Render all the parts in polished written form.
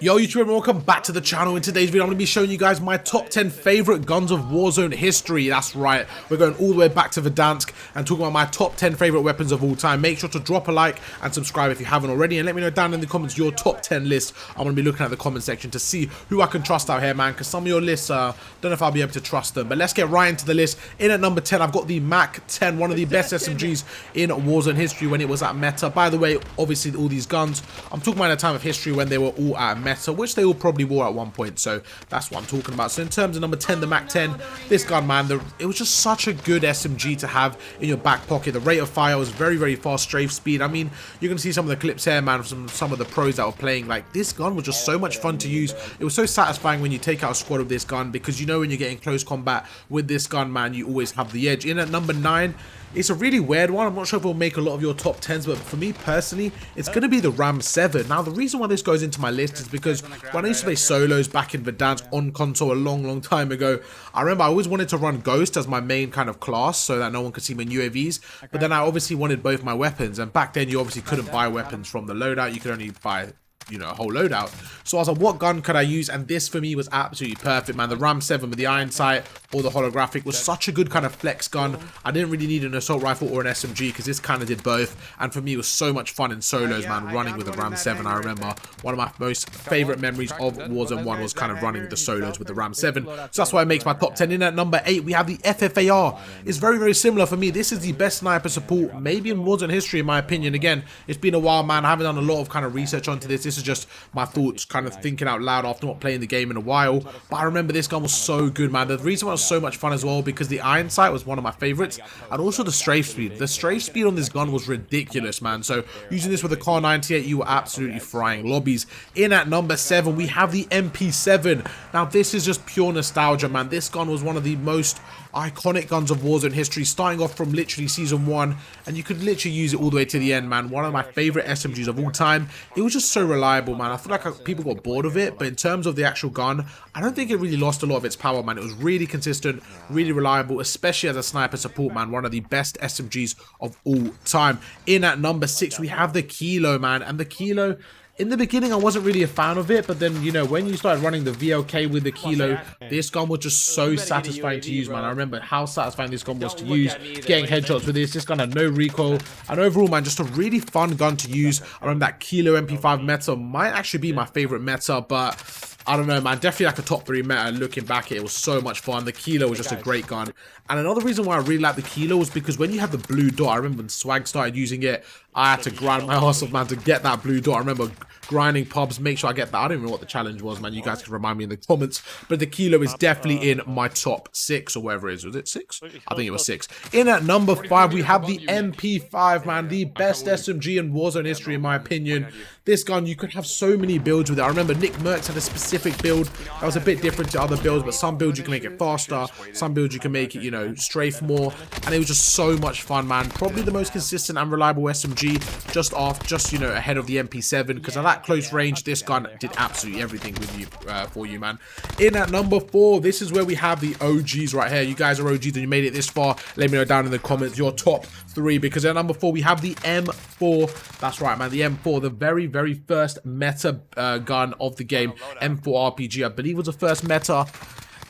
Yo YouTube and welcome back to the channel. In today's video I'm going to be showing you guys my top 10 favorite guns of Warzone history. That's right, we're going all the way back to Verdansk and talking about my top 10 favorite weapons of all time. Make sure to drop a like and subscribe if you haven't already, and let me know down in the comments your top 10 list. I'm going to be looking at the comment section to see who I can trust out here, man, because some of your lists don't know if I'll be able to trust them. But let's get right into the list. In at number 10 I've got the Mac10, one of the best SMGs in Warzone history when it was at meta. By the way, obviously all these guns I'm talking about in a time of history when they were all at meta, which they all probably wore at one point, so that's what I'm talking about. So in terms of number 10, the Mac10, this gun, man, it was just such a good SMG to have in your back pocket. The rate of fire was very, very fast, strafe speed. I mean, you're going to see some of the clips here, man, from some of the pros that were playing. Like, this gun was just so much fun to use. It was so satisfying when you take out a squad with this gun, because you know when you're getting close combat with this gun, man, you always have the edge. In at number 9, it's a really weird one. I'm not sure if it'll make a lot of your top 10s, but for me personally, it's going to be the RAM7. Now, the reason why this goes into my list is because when I used to play solos back in Verdansk on console a long time ago, I remember I always wanted to run Ghost as my main kind of class so that no one could see my UAVs, but then I obviously wanted both my weapons, and back then you obviously couldn't buy weapons from the loadout. You could only buy, you know, a whole loadout. So I was like, what gun could I use? And this for me was absolutely perfect, man. The RAM7 with the iron sight or the holographic was such a good kind of flex gun. I didn't really need an assault rifle or an SMG because this kind of did both. And for me, it was so much fun in solos, man, running with the RAM7. I remember one of my most favorite memories of Warzone 1 was kind of running the solos with the RAM7. So that's why it makes my top 10. In at number 8, we have the FFAR. It's very, very similar for me. This is the best sniper support maybe in Warzone history, in my opinion. Again, it's been a while, man. I haven't done a lot of kind of research onto this. This is just my thoughts, kind of thinking out loud after not playing the game in a while. But I remember this gun was so good, man. The reason why it was so much fun as well, because the iron sight was one of my favorites, and also the strafe speed. The strafe speed on this gun was ridiculous, man. So using this with the Car 98, you were absolutely frying lobbies. In at number 7, we have the MP7. Now, this is just pure nostalgia, man. This gun was one of the most iconic guns of Warzone history, starting off from literally season 1, and you could literally use it all the way to the end, man. One of my favorite SMGs of all time. It was just so reliable, man. I feel like people got bored of it, but in terms of the actual gun, I don't think it really lost a lot of its power, man. It was really consistent, really reliable, especially as a sniper support, man. One of the best SMGs of all time. In at number 6, we have the Kilo, man, and the Kilo, in the beginning, I wasn't really a fan of it, but then, you know, when you started running the VLK with the Kilo, this gun was just so satisfying to use, man. I remember how satisfying this gun was to use, getting headshots with this. This gun had no recoil, and overall, man, just a really fun gun to use. I remember that Kilo MP5 meta might actually be my favorite meta, but I don't know, man, definitely like a top 3 meta. Looking back, it was so much fun. The Kilo was just a great gun. And another reason why I really like the Kilo was because when you have the blue dot, I remember when Swag started using it, I had to grind my ass off, man, to get that blue dot. I remember grinding pubs, make sure I get that. I don't even know what the challenge was, man. You guys can remind me in the comments. But the Kilo is definitely in my top 6 or whatever it is. Was it 6? I think it was 6. In at number 5, we have the MP5, man. The best SMG in Warzone history, in my opinion. This gun, you could have so many builds with it. I remember Nick Merckx had a specific build that was a bit different to other builds, but some builds you can make it faster, some builds you can make it, you know, strafe more, and it was just so much fun, man. Probably the most consistent and reliable SMG, just you know, ahead of the MP7, because at that close range, this gun did absolutely everything with you, for you, man. In at number 4, this is where we have the OGs right here. You guys are OGs and you made it this far. Let me know down in the comments your top 3, because at number 4 we have the M4. That's right, man, the M4, the very first meta gun of the game. M4 RPG, I believe, was the first meta.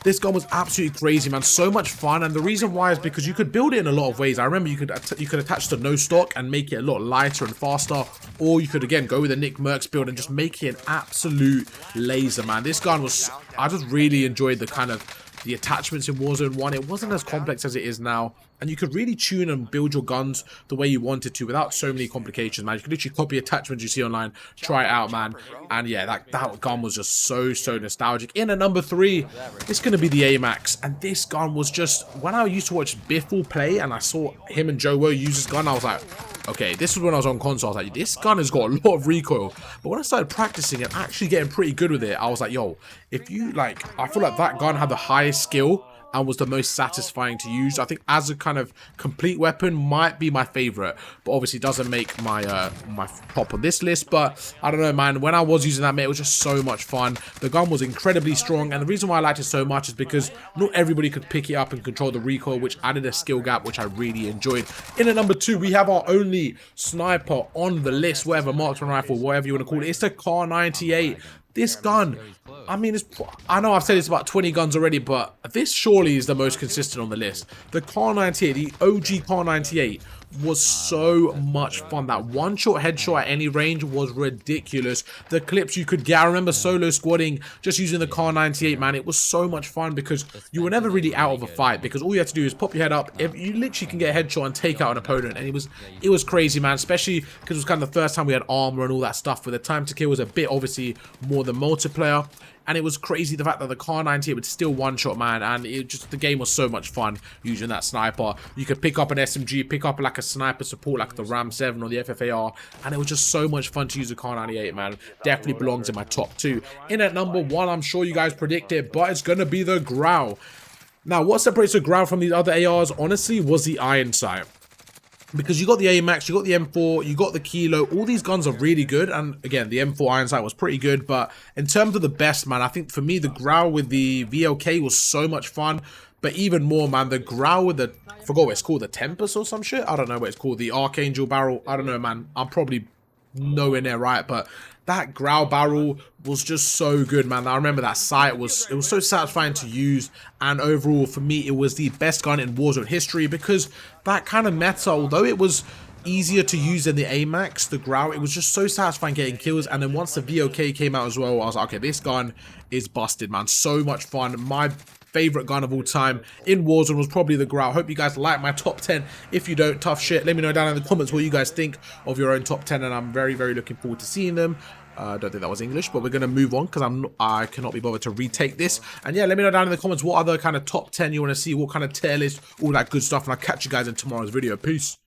This gun was absolutely crazy, man. So much fun, and the reason why is because you could build it in a lot of ways. I remember you could attach to no stock and make it a lot lighter and faster, or you could again go with a Nick Merckx build and just make it an absolute laser, man. This gun was, I just really enjoyed the kind of the attachments in Warzone 1. It wasn't as complex as it is now, and you could really tune and build your guns the way you wanted to without so many complications, man. You could literally copy attachments you see online, try it out, man. And yeah, that gun was just so nostalgic. In at number 3, it's going to be the AMAX, and this gun was just, when I used to watch Biffle play and I saw him and Joe use this gun, I was like, okay, this was when I was on console. I was like, this gun has got a lot of recoil. But when I started practicing and actually getting pretty good with it, I was like, yo, if you, like, I feel like that gun had the highest skill and was the most satisfying to use. I think as a kind of complete weapon might be my favorite, but obviously doesn't make my my top on this list. But I don't know, man, when I was using that, mate, it was just so much fun. The gun was incredibly strong, and the reason why I liked it so much is because not everybody could pick it up and control the recoil, which added a skill gap, which I really enjoyed. In at number 2, we have our only sniper on the list, whatever, marksman rifle, whatever you want to call it. It's the Car 98. This gun, I mean, I know I've said it's about 20 guns already, but this surely is the most consistent on the list. The Kar 98, the OG Kar 98, was so much fun. That one-shot headshot at any range was ridiculous. The clips you could get, I remember solo squadding just using the Kar 98, man. It was so much fun because you were never really out of a fight, because all you had to do is pop your head up. If you literally can get a headshot and take out an opponent, and it was crazy, man, especially because it was kind of the first time we had armor and all that stuff, where the time to kill was a bit obviously more than multiplayer. And it was crazy the fact that the Kar 98 would still one-shot, man, and the game was so much fun using that sniper. You could pick up an SMG, pick up like a sniper support like the Ram 7 or the FFAR, and it was just so much fun to use the Kar 98, man. Definitely belongs in my top 2. In at number 1, I'm sure you guys predict it, but it's gonna be the Growl. Now, what separates the Growl from these other ARs, honestly, was the iron sight. Because you got the AMAX, you got the M4, you got the Kilo, all these guns are really good, and again, the M4 iron sight was pretty good, but in terms of the best, man, I think for me, the Growl with the VLK was so much fun, but even more, man, the Growl with the, I forgot what it's called, the Tempest or some shit? I don't know what it's called, the Archangel barrel, I don't know, man, I'm probably nowhere near right, but that Growl barrel was just so good, man. I remember that sight it was so satisfying to use, and overall for me it was the best gun in Warzone history, because that kind of meta, although it was easier to use than the AMAX, the Growl, it was just so satisfying getting kills. And then once the VOK came out as well, I was like, okay, this gun is busted, man. So much fun. My favorite gun of all time in Warzone was probably the Growl. Hope you guys like my top 10. If you don't, tough shit. Let me know down in the comments what you guys think of your own top 10, and I'm very, very looking forward to seeing them. I don't think that was English, but we're going to move on because I cannot be bothered to retake this. And yeah, let me know down in the comments what other kind of top 10 you want to see, what kind of tier list, all that good stuff, and I'll catch you guys in tomorrow's video. Peace.